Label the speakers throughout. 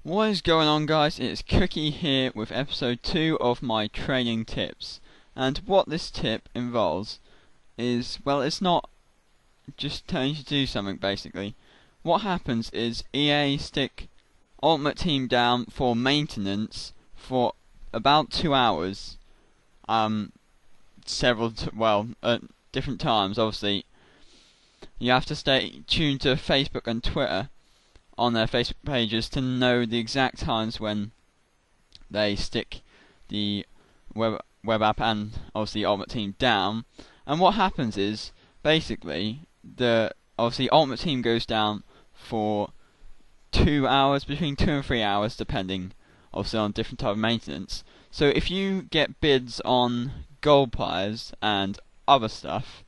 Speaker 1: What is going on, guys? It's Cookie here with episode 2 of my training tips. And what this tip involves is, well, it's not just telling you to do something basically. What happens is EA stick Ultimate Team down for maintenance for about 2 hours. Different times, obviously. You have to stay tuned to Facebook and Twitter on their Facebook pages to know the exact times when they stick the web app and obviously Ultimate Team down. And what happens is basically the Ultimate Team goes down for 2 hours, between 2 and 3 hours, depending obviously on different type of maintenance. So if you get bids on gold players and other stuff,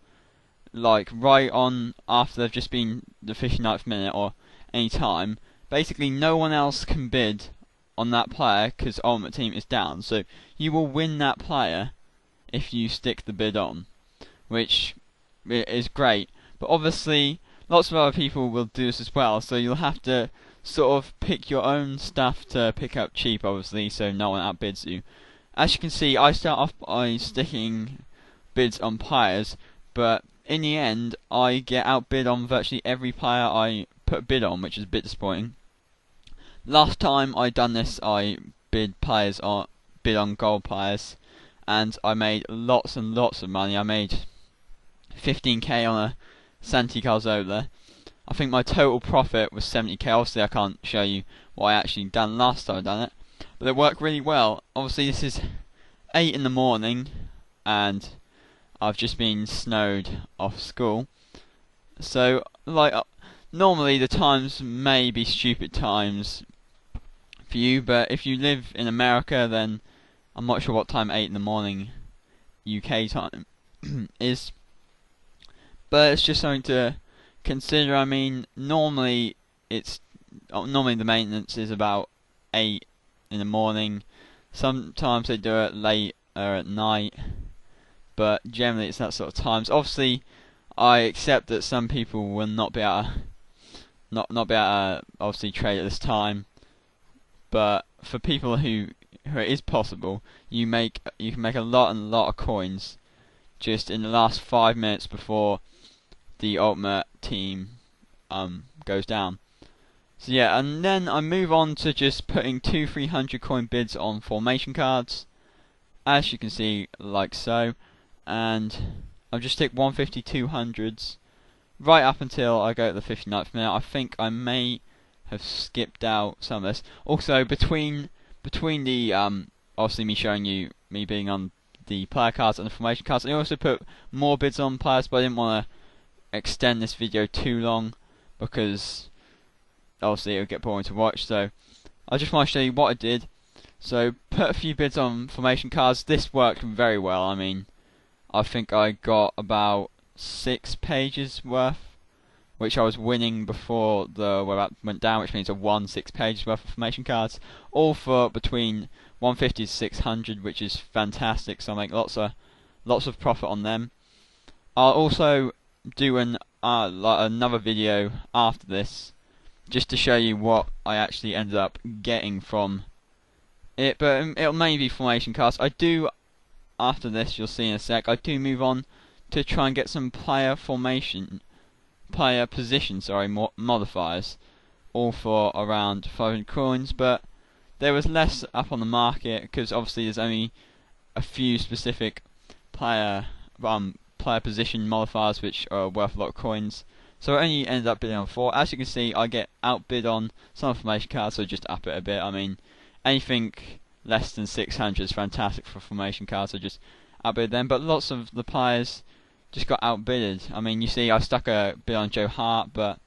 Speaker 1: like right on after they've just been the 59th minute or any time, basically no one else can bid on that player because Ultimate Team is down. So you will win that player if you stick the bid on, which is great. But obviously lots of other people will do this as well, so you'll have to sort of pick your own stuff to pick up cheap, obviously, so no one outbids you. As you can see, I start off by sticking bids on players, but in the end I get outbid on virtually every player I put a bid on, which is a bit disappointing. Last time I done this, I bid on gold players, and I made lots and lots of money. I made 15k on a Santi Calzola. I think my total profit was 70k. Obviously I can't show you what I actually done last time I done it, but it worked really well. Obviously this is 8 in the morning and I've just been snowed off school, so normally the times may be stupid times for you, but if you live in America, then I'm not sure what time 8 in the morning UK time is, but it's just something to consider. I mean, normally the maintenance is about 8 in the morning. Sometimes they do it later at night, but generally it's that sort of times. Obviously I accept that some people will not be able to obviously trade at this time, but for people who it is possible, you can make a lot of coins just in the last 5 minutes before the Ultimate Team goes down. So yeah, and then I move on to just putting 200-300 coin bids on formation cards, as you can see, like so. And I'll just stick 150 200s right up until I go to the 59th minute. I think I may have skipped out some of this. Also, between the obviously me showing you me being on the player cards and the formation cards, I also put more bids on players, but I didn't want to extend this video too long because obviously it would get boring to watch. So I just want to show you what I did. So put a few bids on formation cards. This worked very well. I mean, I think I got about 6 pages worth, which I was winning before the web app went down, which means I won 6 pages worth of formation cards, all for between 150 to 600, which is fantastic. So I make lots of profit on them. I'll also do another video after this, just to show you what I actually ended up getting from it, but it'll mainly be formation cards. I do, after this, you'll see in a sec, I do move on to try and get some player position modifiers, all for around 500 coins, but there was less up on the market because obviously there's only a few specific player position modifiers which are worth a lot of coins, so I only ended up bidding on 4. As you can see, I get outbid on some formation cards, so just up it a bit. I mean, anything less than 600 is fantastic for formation cards, so just outbid them, but lots of the players just got outbidded. I mean, you see I stuck a bid on Joe Hart, but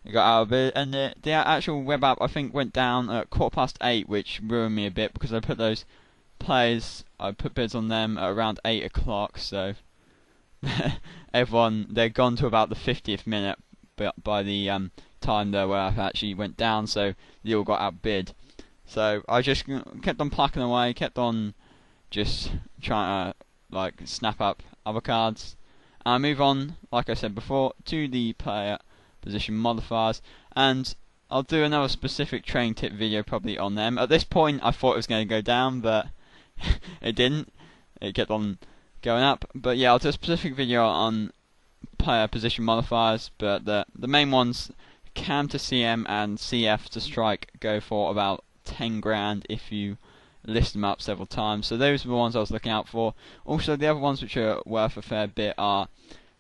Speaker 1: it got outbid, and the actual web app I think went down at 8:15, which ruined me a bit because I put those players, I put bids on them at around 8 o'clock, so they're gone to about the 50th minute by the time the web app actually went down, so they all got outbid. So I just kept on plucking away, kept on just trying to snap up other cards. And I move on, like I said before, to the player position modifiers, and I'll do another specific training tip video probably on them. At this point I thought it was going to go down, but it didn't. It kept on going up. But yeah, I'll do a specific video on player position modifiers, but the main ones, cam to CM and CF to strike, go for about 10 grand if you list them up several times. So those are the ones I was looking out for. Also the other ones which are worth a fair bit are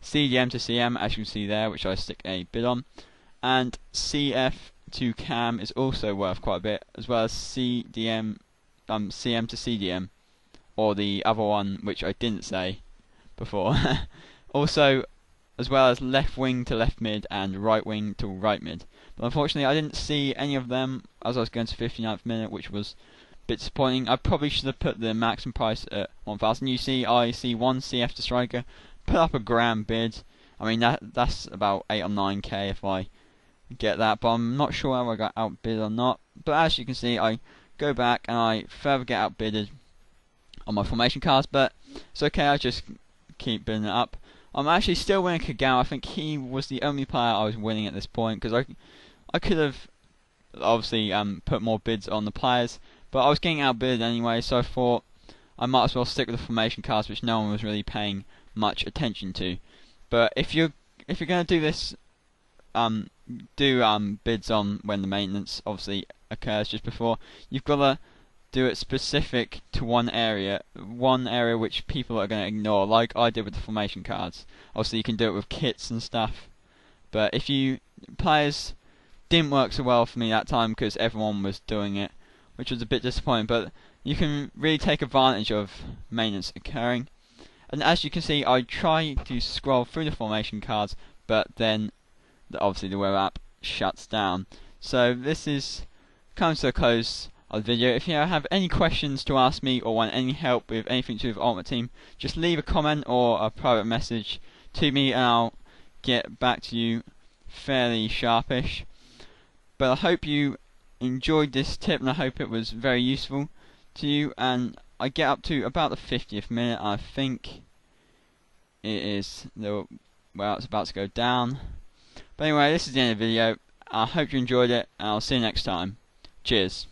Speaker 1: CDM to CM, as you can see there, which I stick a bid on, and CF to cam is also worth quite a bit, as well as CM to CDM, or the other one which I didn't say before. Also, as well as left wing to left mid and right wing to right mid. But unfortunately I didn't see any of them as I was going to 59th minute, which was a bit disappointing. I probably should have put the maximum price at 1,000. You see, I see one CF to striker, put up a grand bid. I mean that's about 8 or 9k if I get that, but I'm not sure whether I got outbid or not. But as you can see, I go back and I further get outbidded on my formation cards, but it's okay, I just keep bidding it up. I'm actually still winning Kagawa. I think he was the only player I was winning at this point, because I could have obviously put more bids on the players, but I was getting outbid anyway, so I thought I might as well stick with the formation cards, which no one was really paying much attention to. But if you're going to do this, do bids on when the maintenance obviously occurs just before. You've got to do it specific to one area which people are going to ignore, like I did with the formation cards. Obviously you can do it with kits and stuff, but if players didn't work so well for me that time because everyone was doing it, which was a bit disappointing. But you can really take advantage of maintenance occurring. And as you can see, I try to scroll through the formation cards, but then obviously the web app shuts down. So this comes to a close of the video. If you have any questions to ask me or want any help with anything to do with Ultimate Team, just leave a comment or a private message to me and I'll get back to you fairly sharpish. But I hope you enjoyed this tip and I hope it was very useful to you. And I get up to about the 50th minute. I think it is well, it's about to go down. But anyway, this is the end of the video. I hope you enjoyed it and I'll see you next time. Cheers.